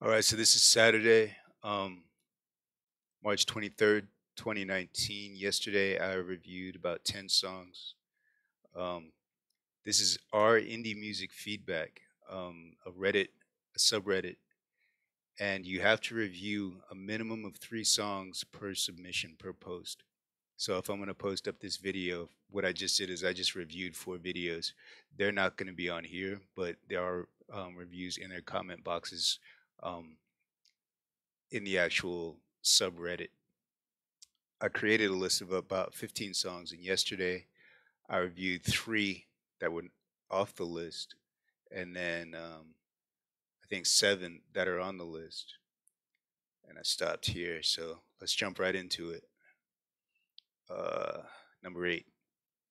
All right, so this is Saturday, March 23rd, 2019. Yesterday, I reviewed about 10 songs. Um, this is our indie music feedback, a Reddit, a subreddit, and you have to review a minimum of 3 songs per submission per post. So if I'm going to post up this video, what I just did is I just reviewed 4 videos. They're not going to be on here, but there are reviews in their comment boxes um, in the actual subreddit. I created a list of about 15 songs, and yesterday I reviewed 3 that were off the list, and then I think 7 that are on the list. And I stopped here, so let's jump right into it. Number 8.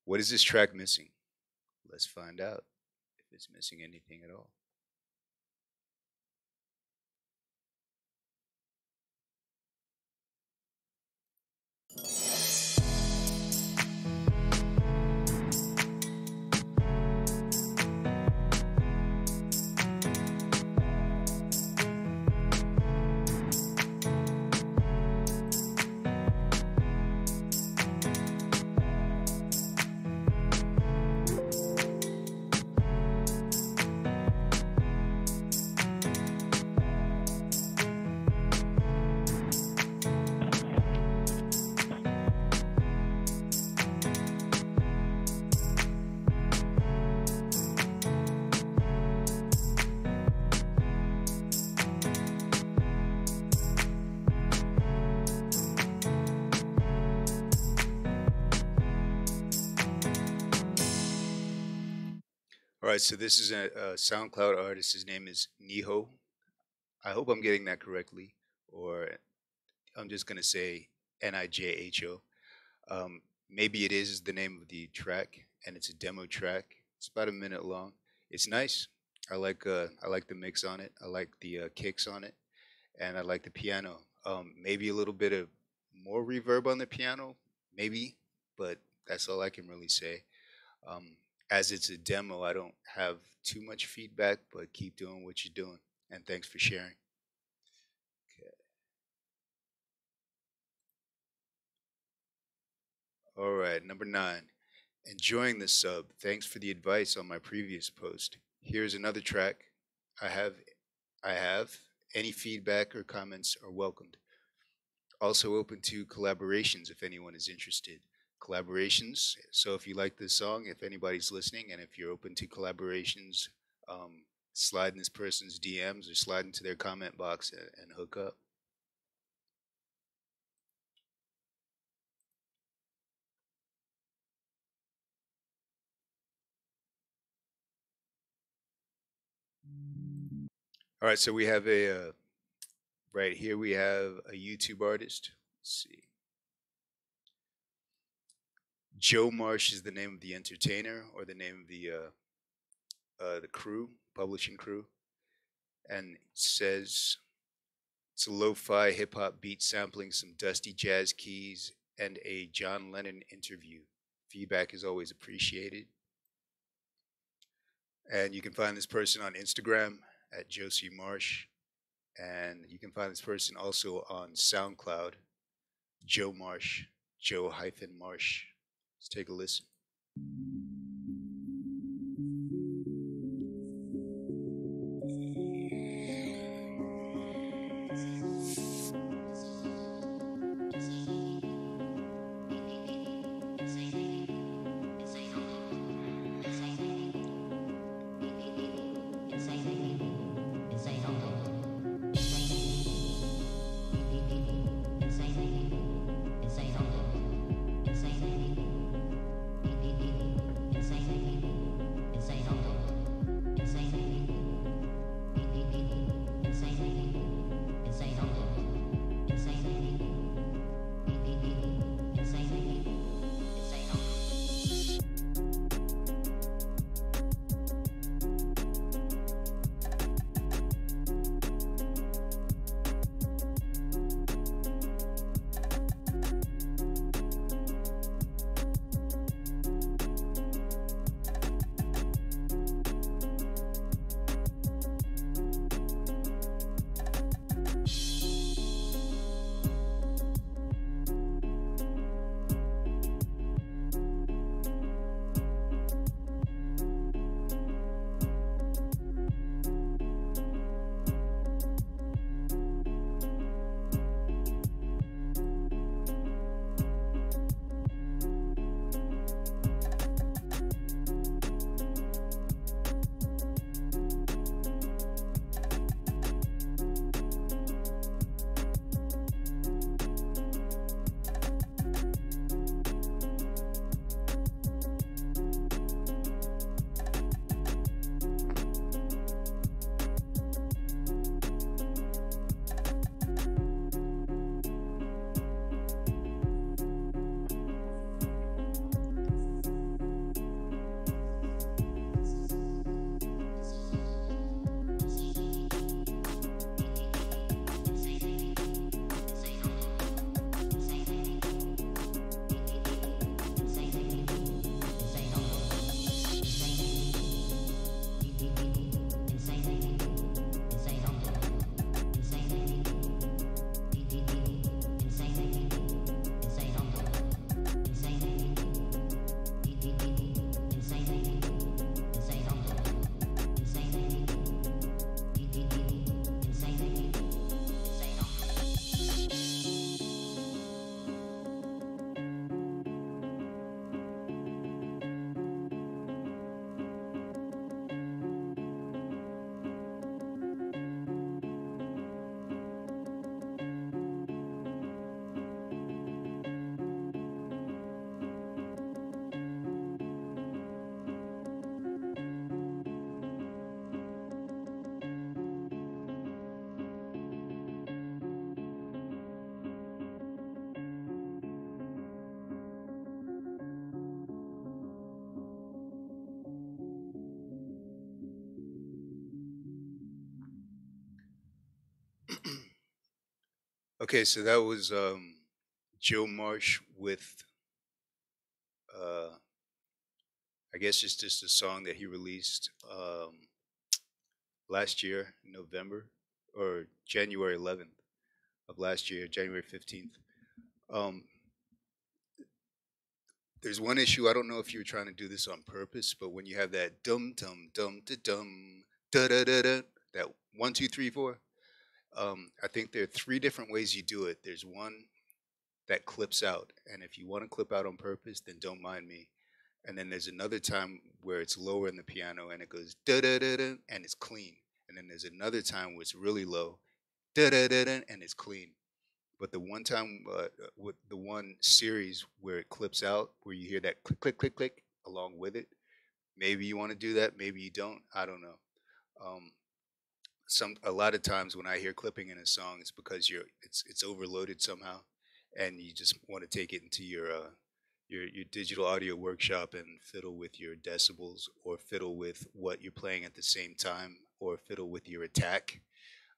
What is this track missing? Let's find out if it's missing anything at all. All right, so this is a SoundCloud artist. His name is Niho. I hope I'm getting that correctly, or I'm just going to say Nijho. Maybe it is the name of the track, and it's a demo track. It's about a minute long. It's nice. I like the mix on it. I like the kicks on it, and I like the piano. Maybe a little bit of more reverb on the piano, maybe, but that's all I can really say. Um, as it's a demo, I don't have too much feedback, but keep doing what you're doing, and thanks for sharing. Okay. All right, number 9. Enjoying the sub. Thanks for the advice on my previous post. Here's another track. I have I have. Any feedback or comments are welcomed. Also open to collaborations if anyone is interested. Collaborations. So if you like this song, if anybody's listening, and if you're open to collaborations, slide in this person's DMs or slide into their comment box and hook up. All right, so we have right here we have a YouTube artist. Let's see. Joe Marsh is the name of the entertainer or the name of the crew, publishing crew, and it says it's a lo-fi hip-hop beat sampling some dusty jazz keys and a John Lennon interview. Feedback is always appreciated. And you can find this person on Instagram at Josie Marsh, and you can find this person also on SoundCloud, Joe Marsh, Joe-Marsh. Let's take a listen. Okay, so that was Joe Marsh with uh, I guess it's just a song that he released last year, November or January 11th of last year, January 15th. Um, there's one issue. I don't know if you were trying to do this on purpose, but when you have that dum dum dum da dum da da da da, that 1 2 3 4, I think there are three different ways you do it. There's one that clips out, and if you want to clip out on purpose, then don't mind me. And then there's another time where it's lower in the piano and it goes da da da da and it's clean. And then there's another time where it's really low da da da da and it's clean. But the one time with the one series where it clips out, where you hear that click click click click along with it, maybe you want to do that, maybe you don't. I don't know. Um, a lot of times when I hear clipping in a song, it's because it's overloaded somehow, and you just want to take it into your digital audio workshop and fiddle with your decibels, or fiddle with what you're playing at the same time, or fiddle with your attack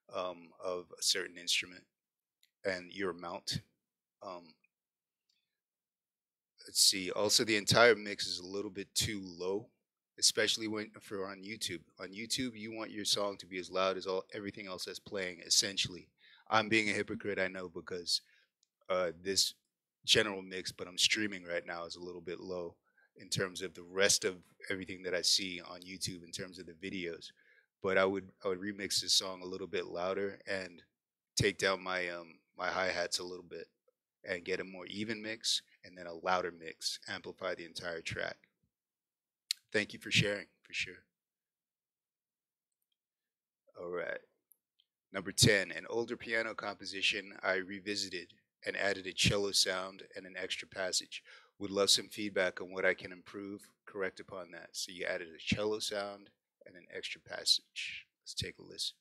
of a certain instrument and your amount. Um, let's see. Also, the entire mix is a little bit too low, especially when for on YouTube. On YouTube, you want your song to be as loud as all everything else that's playing. Essentially, I'm being a hypocrite, I know, because this general mix, but I'm streaming right now, is a little bit low in terms of the rest of everything that I see on YouTube in terms of the videos. But I would remix this song a little bit louder and take down my hi hats a little bit and get a more even mix and then a louder mix, amplify the entire track. Thank you for sharing, for sure. All right. Number 10, an older piano composition I revisited and added a cello sound and an extra passage. Would love some feedback on what I can improve, correct upon that. So you added a cello sound and an extra passage. Let's take a listen.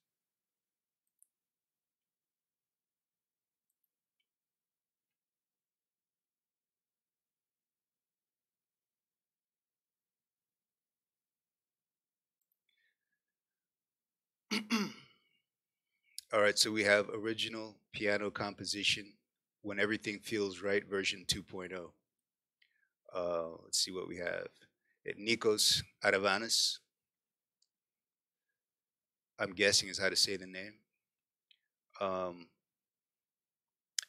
All right, so we have original piano composition, When Everything Feels Right, version 2.0. Let's see what we have. Nikos Aravanis, I'm guessing is how to say the name. Um,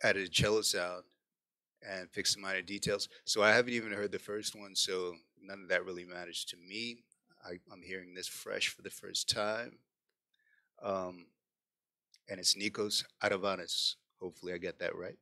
Added a cello sound and fixed some minor details. So I haven't even heard the first one, so none of that really matters to me. I'm hearing this fresh for the first time. Um, and it's Nikos Aravanis. Hopefully I get that right.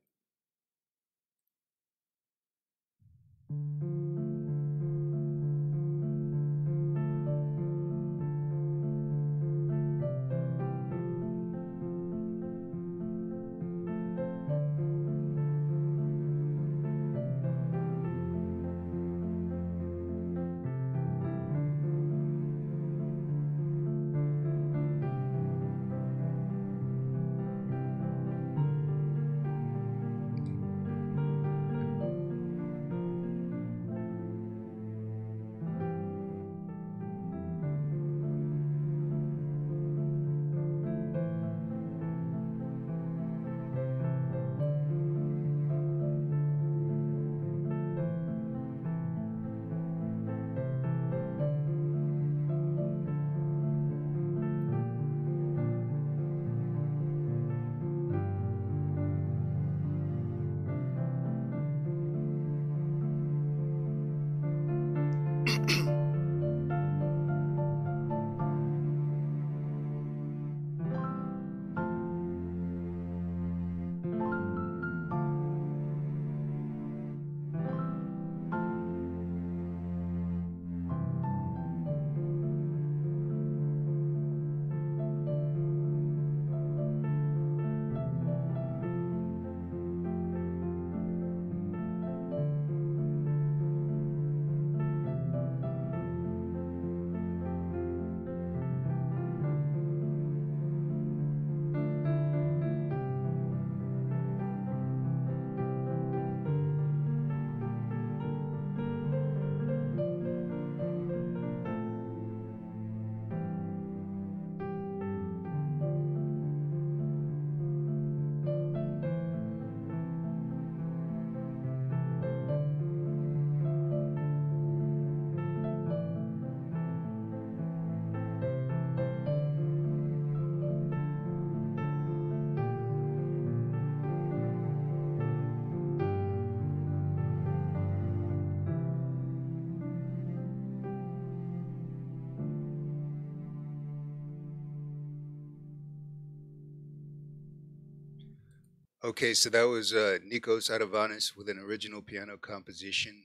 Okay, so that was Nikos Aravanis with an original piano composition.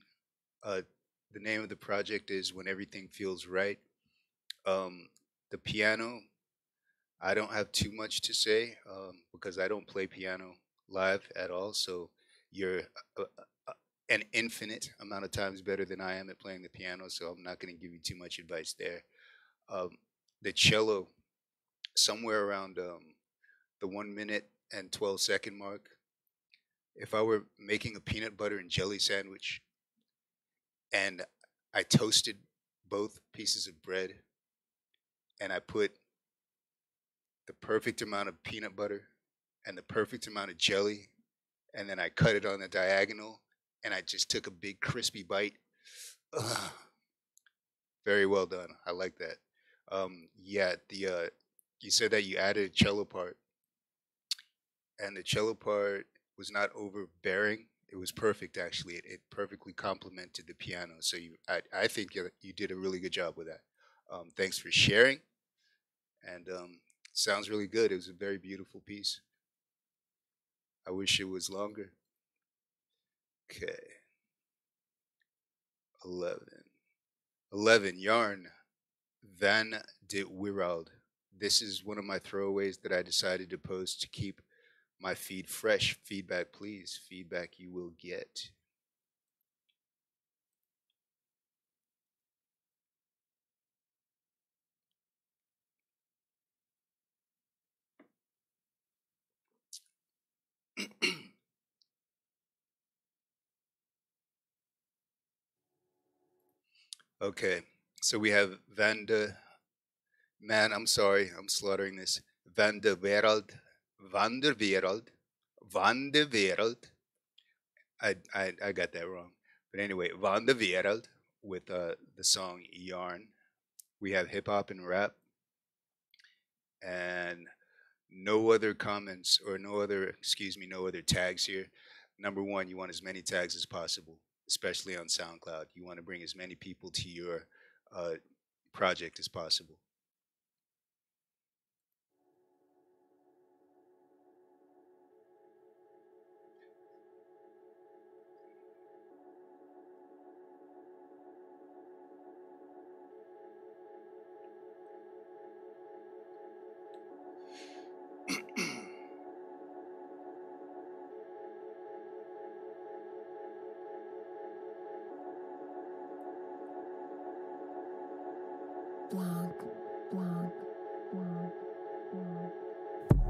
Uh, the name of the project is When Everything Feels Right. Um, the piano, I don't have too much to say because I don't play piano live at all. So you're uh, uh, an infinite amount of times better than I am at playing the piano. So I'm not going to give you too much advice there. Um, the cello, somewhere around the 1 minute and 12-second mark. If I were making a peanut butter and jelly sandwich and I toasted both pieces of bread and I put the perfect amount of peanut butter and the perfect amount of jelly, and then I cut it on the diagonal and I just took a big crispy bite. Ugh, very well done. I like that. Yeah, the you said that you added a cello part, and the cello part was not overbearing. It was perfect, actually. It perfectly complemented the piano. So I think you did a really good job with that. Thanks for sharing, and sounds really good. It was a very beautiful piece. I wish it was longer. Okay, 11. 11, Yarn, Van de Wereld. This is one of my throwaways that I decided to post to keep my feed fresh. Feedback, please. Feedback you will get. Okay, so we have Vanda. Man, I'm sorry, I'm slaughtering this. Van de Wereld. Van der Wereld. Van de Wereld. I got that wrong. But anyway, Van de Wereld with the song Yarn. We have hip hop and rap. And no other comments or no other tags here. Number one, you want as many tags as possible, especially on SoundCloud. You want to bring as many people to your uh, project as possible.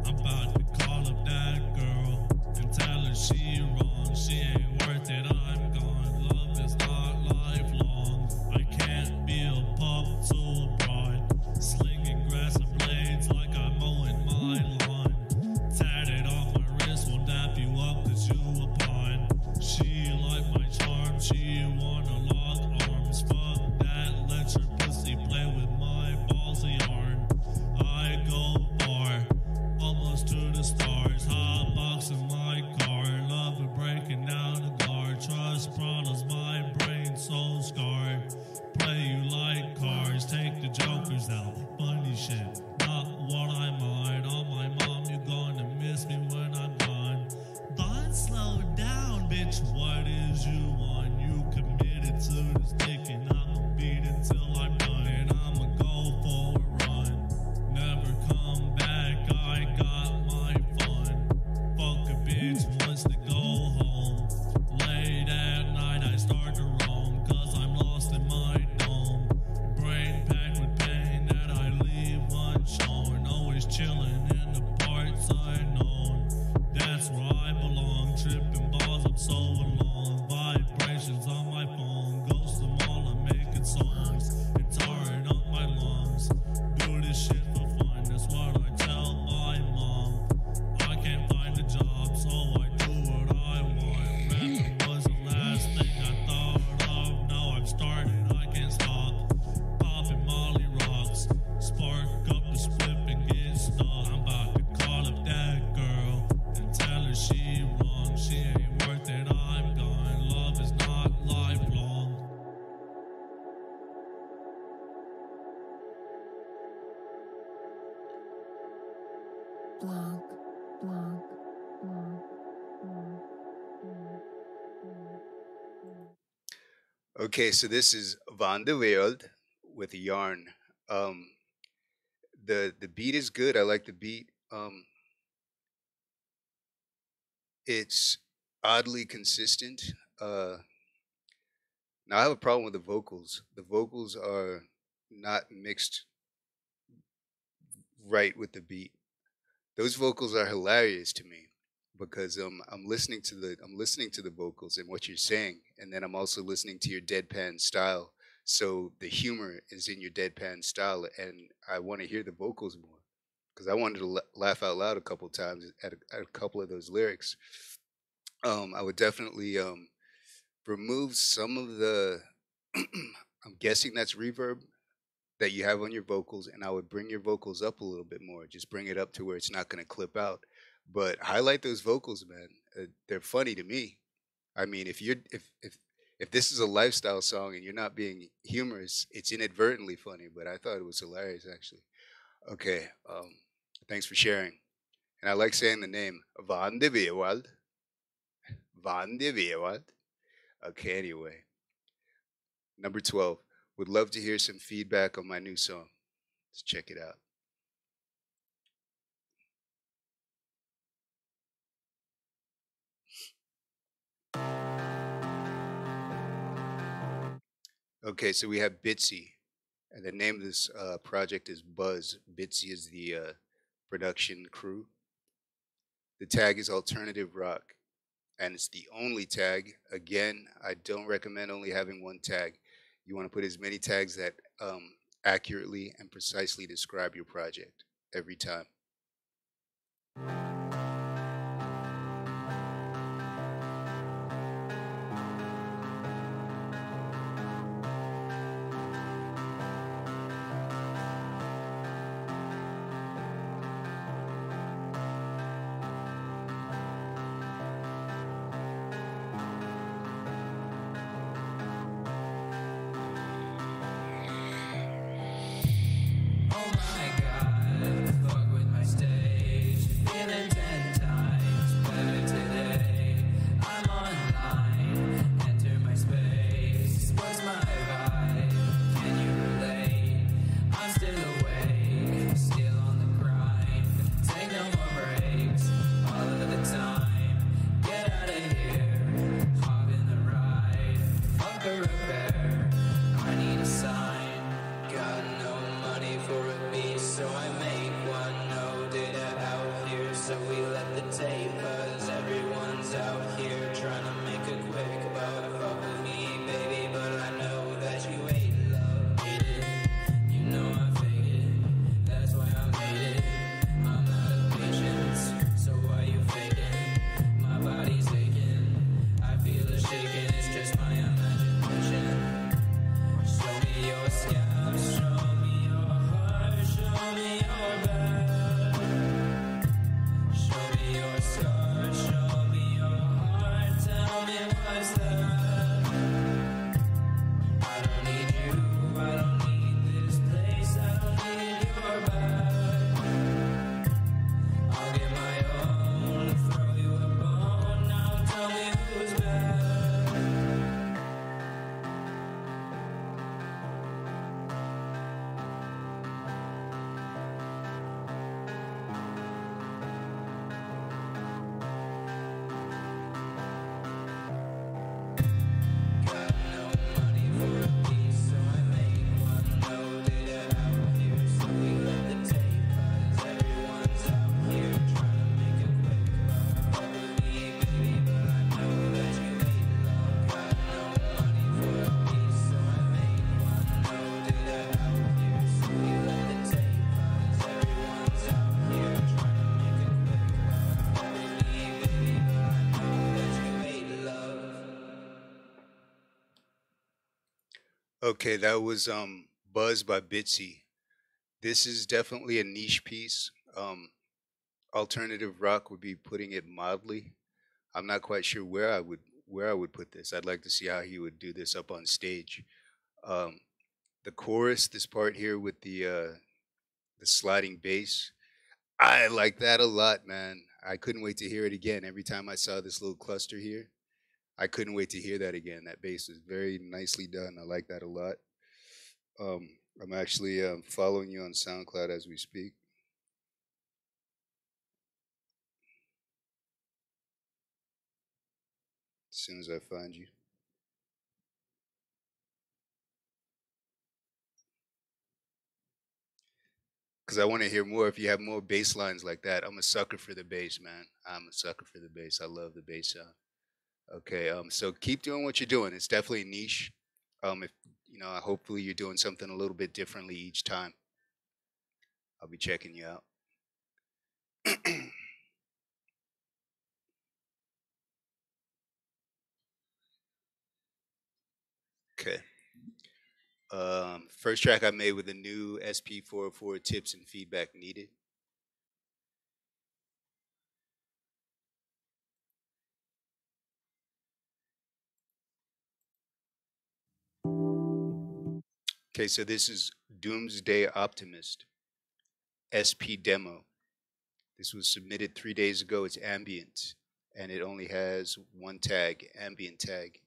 I'm about to call up that girl and tell her she wrong. She ain't worth it, I'm gone. Love is not lifelong. I can't be a pup to a bride. Slinging grass and blades like I'm mowing my lawn. Tatted on my wrist, won't dap you up cause you a pawn. She like my charm, she wanna lock arms. Fuck that, let your pussy play with my balls of yarn. I go far, almost to the stars. Hot box in my car, love it breaking down the guard. Trust problems, my brain so scarred. Play you like cars, take the jokers out. Funny shit, not what I mind. On my mom, you gonna miss me when I'm gone. But slow down, bitch, what is you want? You committed to this dick and I'ma beat until I'm done. And I'ma go for a run. Never come back, I got my fun. Fuck a bitch wants to go home. Late at night I start to roam, cause I'm lost in my dome. Brain packed with pain that I leave unshown. Always chilling in the parts unknown. That's where I belong. Tripping balls, I'm so alone. Vibrations on my phone. Ghost them all, I'm making songs. It's hard on my lungs. Do this shit for fun, that's what I tell my mom. I can't find a job, so I do what I want. Rapping was the last thing I thought of. Now I've started, I can't stop. Popping Molly rocks. Spark up the split and get stuck. I'm about to call up that girl and tell her she wrong. She ain't worth it, I'm gone. Okay, so this is Van de Wereld with Yarn. Um, the beat is good. I like the beat. It's oddly consistent. Uh, Now I have a problem with the vocals. The vocals are not mixed right with the beat. Those vocals are hilarious to me because I'm listening to the vocals and what you're saying, and then I'm also listening to your deadpan style. So the humor is in your deadpan style, and I want to hear the vocals more because I wanted to laugh out loud a couple times at a couple of those lyrics. I would definitely remove some of the. I'm guessing that's reverb that you have on your vocals, and I would bring your vocals up a little bit more. Just bring it up to where it's not going to clip out, but highlight those vocals, man. They're funny to me. I mean, if this is a lifestyle song and you're not being humorous, it's inadvertently funny. But I thought it was hilarious, actually. Okay, thanks for sharing. And I like saying the name Van de Weerwald. Van de Weerwald. Okay, anyway, number 12. Would love to hear some feedback on my new song. Let's check it out. Okay, so we have Bitsy, and the name of this project is Buzz. Bitsy is the production crew. The tag is alternative rock, and it's the only tag. Again, I don't recommend only having one tag. You want to put as many tags that accurately and precisely describe your project every time. Oh my god, fuck with my stage. Feeling 10 times better today. I'm online, enter my space. What's my vibe? Can you relate? I'm still awake, still on the grind. Take no more breaks, all of the time. Get out of here, hop in the ride. Fuck a repair, I need a sign. Got no money for a beat, so I make one. No data out here, so we let the tape buzz. Everyone's out here trying to make a quick buck. Fuck with me, baby, but I know that you hate love. Hate it, you know I fake it. That's why I made it. I'm out of patience, so why you faking? My body's aching, I feel it shaking. It's just my imagination. Show me your scalp, show me your heart, show me your back. Show me your scar, show me your heart, tell me what's that. I don't need you, I don't need this place, I don't need your back. I'll get my own, throw you a bone, now tell me who's back. Got no money for a piece, so I make one. No data out here, so we let the tape buzz. Everyone's out here trying to make a quick buck. Fuck with me, baby, but I know that you hate love. Got no money for a piece, so I make one. No data out here, so we let the tape buzz. Everyone's out here trying to make a quick buck. Fuck with me, baby, but I know that you hate love. Okay, that was Buzz by Bitsy. This is definitely a niche piece. Alternative rock would be putting it mildly. I'm not quite sure where I would put this. I'd like to see how he would do this up on stage. Um, the chorus, this part here with the sliding bass, I like that a lot, man. I couldn't wait to hear it again. Every time I saw this little cluster here, I couldn't wait to hear that again. That bass is very nicely done. I like that a lot. I'm actually following you on SoundCloud as we speak. As soon as I find you, because I want to hear more. If you have more bass lines like that, I'm a sucker for the bass, man. I'm a sucker for the bass. I love the bass sound. Okay, so keep doing what you're doing. It's definitely niche. If hopefully you're doing something a little bit differently each time. I'll be checking you out. Okay. First track I made with the new SP404 tips and feedback needed. Okay, so this is Doomsday Optimist SP demo. This was submitted 3 days ago. It's ambient, and it only has one tag, ambient tag.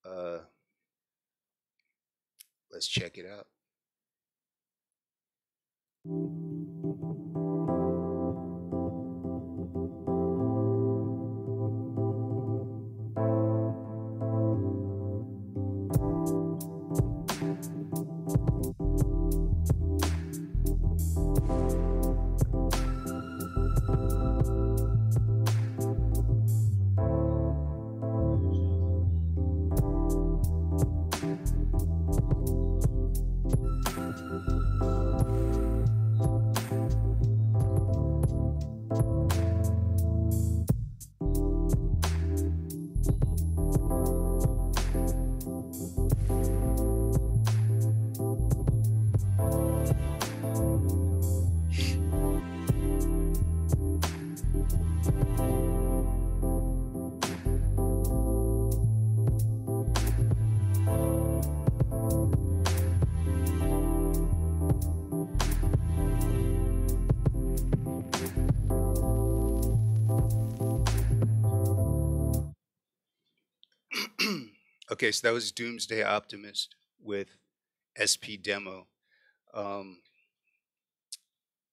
Uh, let's check it out. Okay, so that was Doomsday Optimist with SP demo. Um,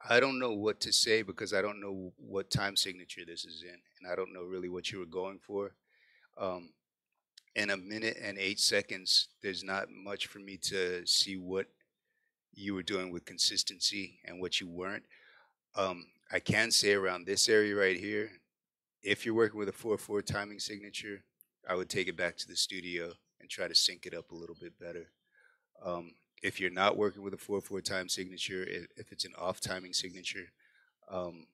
I don't know what to say because I don't know what time signature this is in, and I don't know really what you were going for. Um, in a minute and 8 seconds, there's not much for me to see what you were doing with consistency and what you weren't. I can say around this area right here, if you're working with a 4/4 timing signature, I would take it back to the studio and try to sync it up a little bit better. If you're not working with a 4/4 time signature, if it's an off timing signature, um,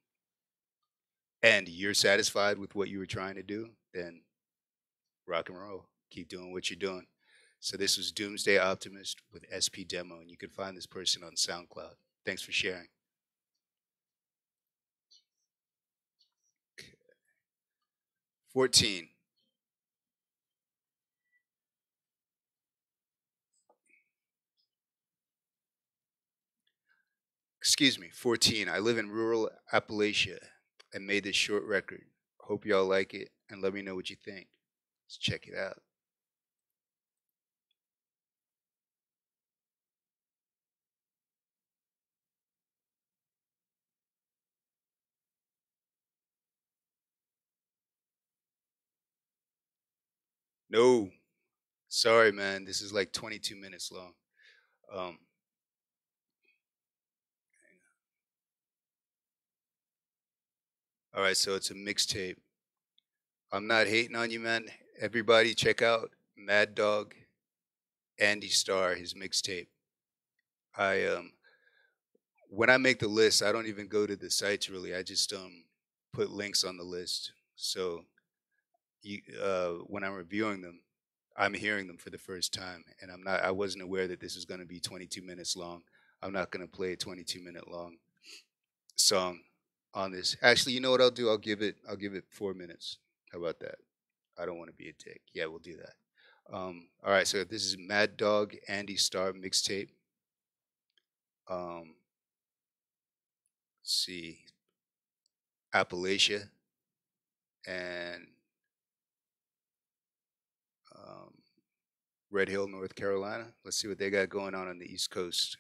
and you're satisfied with what you were trying to do, then rock and roll. Keep doing what you're doing. So this was Doomsday Optimist with SP Demo, and you can find this person on SoundCloud. Thanks for sharing. 14. Excuse me, 14. I live in rural Appalachia and made this short record. Hope y'all like it and let me know what you think. Let's check it out. No, sorry, man. This is like 22 minutes long. Um, all right, so it's a mixtape. I'm not hating on you, man. Everybody, check out Mad Dog Andy Starr, his mixtape. I when I make the list, I don't even go to the sites really. I just put links on the list. So when I'm reviewing them, I'm hearing them for the first time, and I wasn't aware that this is going to be 22 minutes long. I'm not going to play a 22-minute long song on this. Actually, you know what I'll do? I'll give it 4 minutes. How about that? I don't want to be a dick. Yeah, we'll do that. All right, so this is Mad Dog Andy Starr mixtape. Let's see, Appalachia, and Red Hill, North Carolina. Let's see what they got going on the East Coast.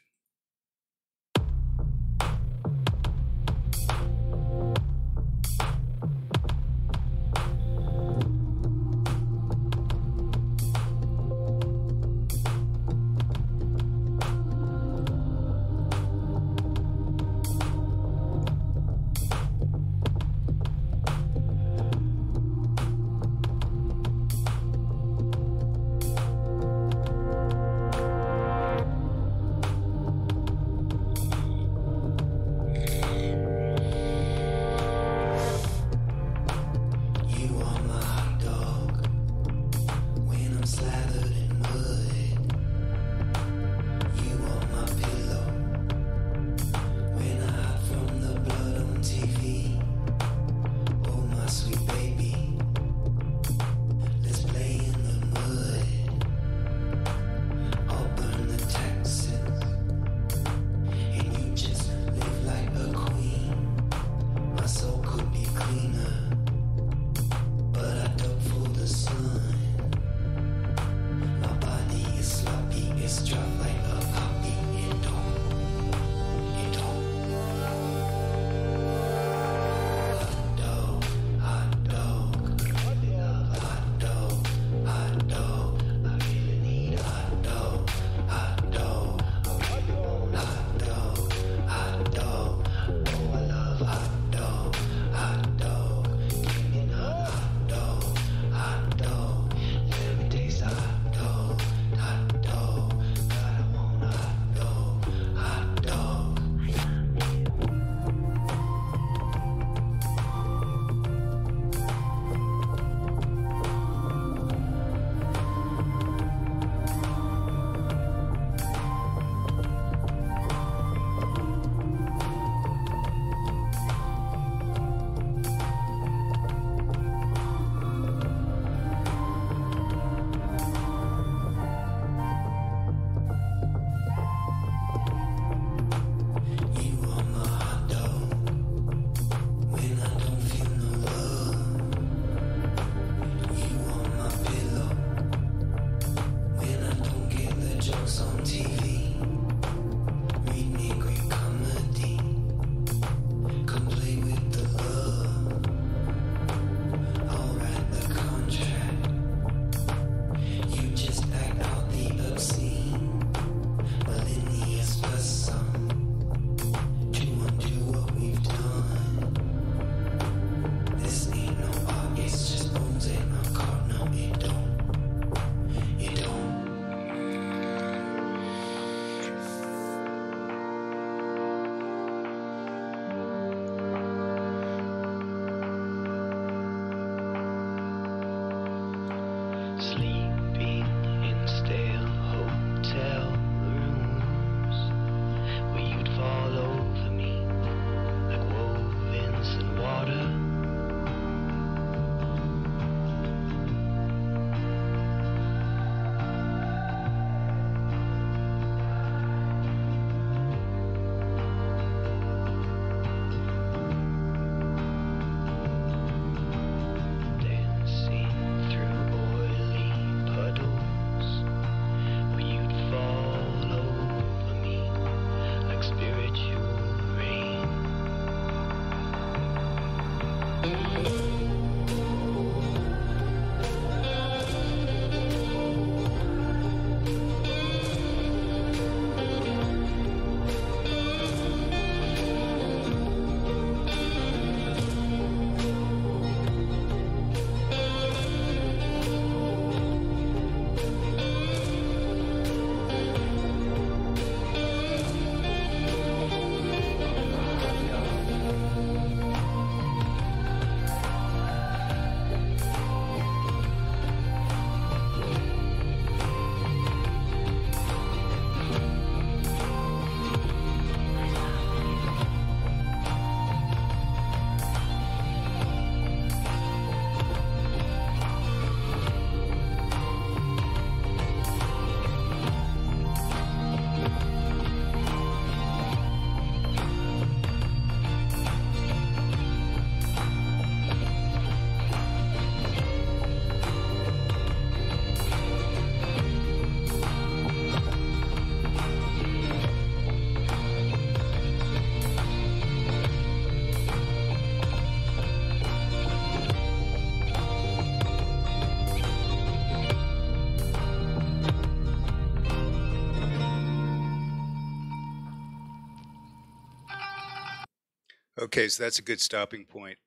Okay, so that's a good stopping point.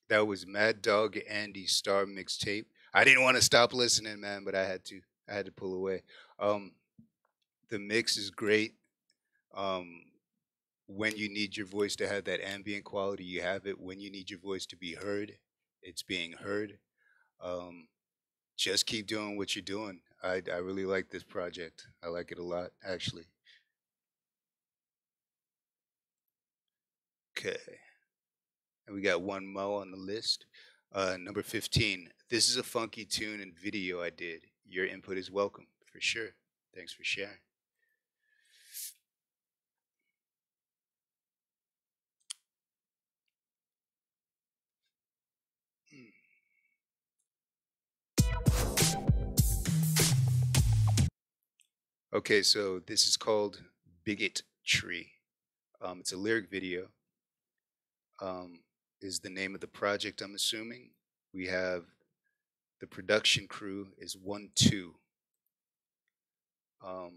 That was Mad Dog Andy Star mixtape. I didn't want to stop listening, man, but I had to. I had to pull away. Um, the mix is great. Um, when you need your voice to have that ambient quality, you have it. When you need your voice to be heard, it's being heard. Um, just keep doing what you're doing. I really like this project. I like it a lot, actually. Okay. And we got one more on the list. Number 15. This is a funky tune and video I did. Your input is welcome, for sure. Thanks for sharing. Okay, so this is called Bigot Tree. It's a lyric video. Um, is the name of the project, I'm assuming. We have the production crew is 1 2. Um,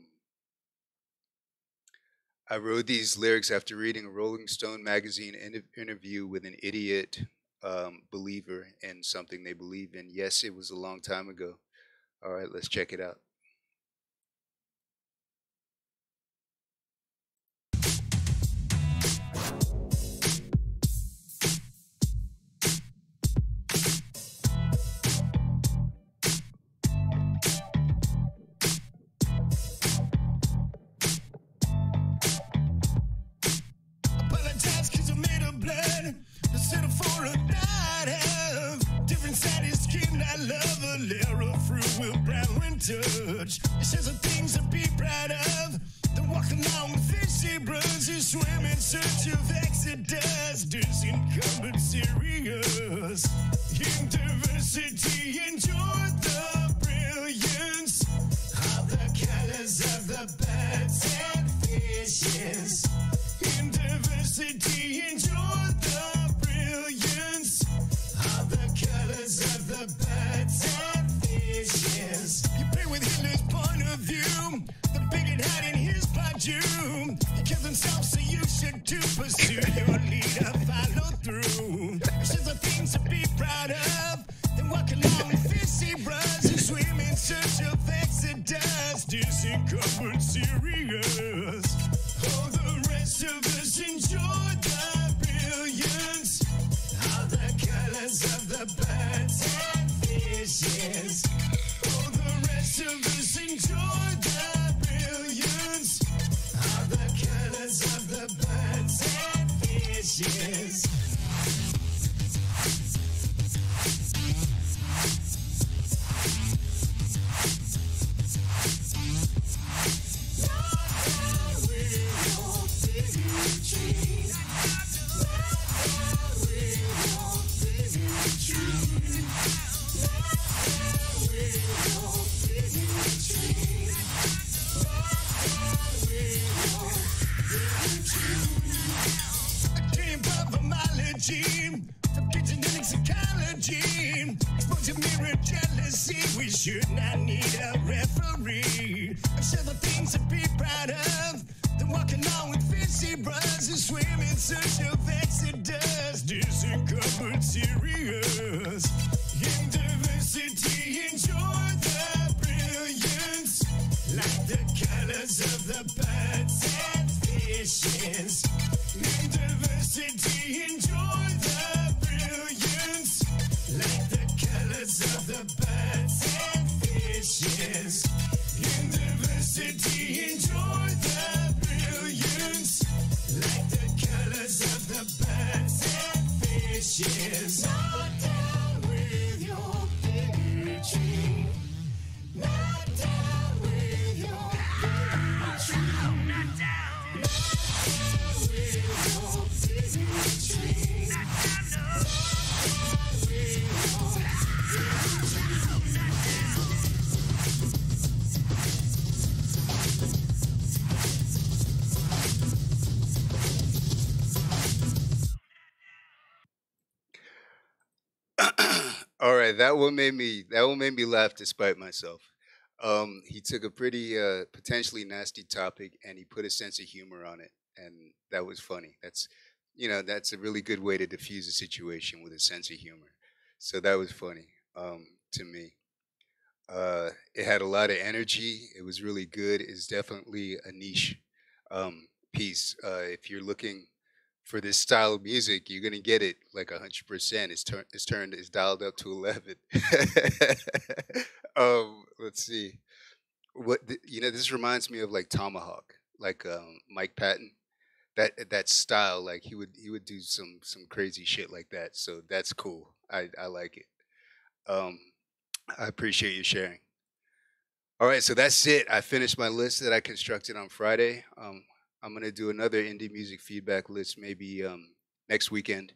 I wrote these lyrics after reading a Rolling Stone magazine interview with an idiot believer in something they believe in. Yes, it was a long time ago. All right, let's check it out. Apologize 'cause I made of blood. The center for a night of different sided skin. I love a layer of fruit with brown when touch. It says some things to be proud of. Then walk along with fishy bros who swim in search of exodus. Disincumbent serious. In diversity, enjoy the brilliance of the colors of the birds and fishes. In diversity, enjoy the brilliance of the colors of the birds and fishes. You play with Hitler's point of view, the bigot had in his platoon. He killed himself, so you should too. Pursue your leader, follow through. There's the things to be proud of. Then walk along with fishy bros who swim in search of exodus. Disincumbent serious. All the rest of us enjoy the brilliance of the colors of the birds and fishes. All the rest of us enjoy the brilliance of the colors of the birds and fishes. Exposure, mirror, jealousy. We should not need a referee. I'm sure the things to be proud of. Then walk along with fishy bros who swim in search of exodus. Disincumbent serious. In diversity, enjoy the brilliance. Like the colors of the birds and fishes. In diversity, enjoy the brilliance. Like the colors of the birds and fishes. In diversity, enjoy the brilliance. Like the colors of the birds and fishes. Not down with your bigotry. Not down with your bigotry. Not down with your bigotry. Not down with your All right, that one made me laugh despite myself. He took a pretty potentially nasty topic and he put a sense of humor on it, and that was funny. that's a really good way to diffuse a situation with a sense of humor. So that was funny to me. It had a lot of energy. It was really good. It's definitely a niche piece. If you're looking for this style of music, you're gonna get it like 100%. It's dialed up to 11. Let's see. This reminds me of like Tomahawk, like Mike Patton. That style, like he would do some crazy shit like that. So that's cool. I like it. Um, I appreciate you sharing. All right, so that's it. I finished my list that I constructed on Friday. I'm gonna do another indie music feedback list maybe next weekend.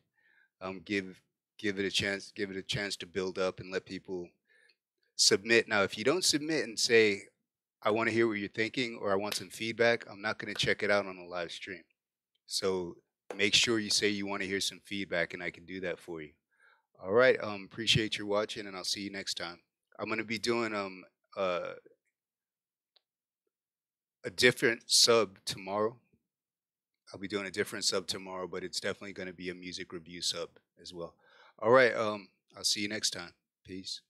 Give it a chance. Give it a chance to build up and let people submit. Now, if you don't submit and say I want to hear what you're thinking or I want some feedback, I'm not gonna check it out on a live stream. So make sure you say you want to hear some feedback, and I can do that for you. All right. Appreciate your watching, and I'll see you next time. I'm gonna be doing uh a different sub tomorrow. I'll be doing a different sub tomorrow, but it's definitely going to be a music review sub as well. All right. I'll see you next time. Peace.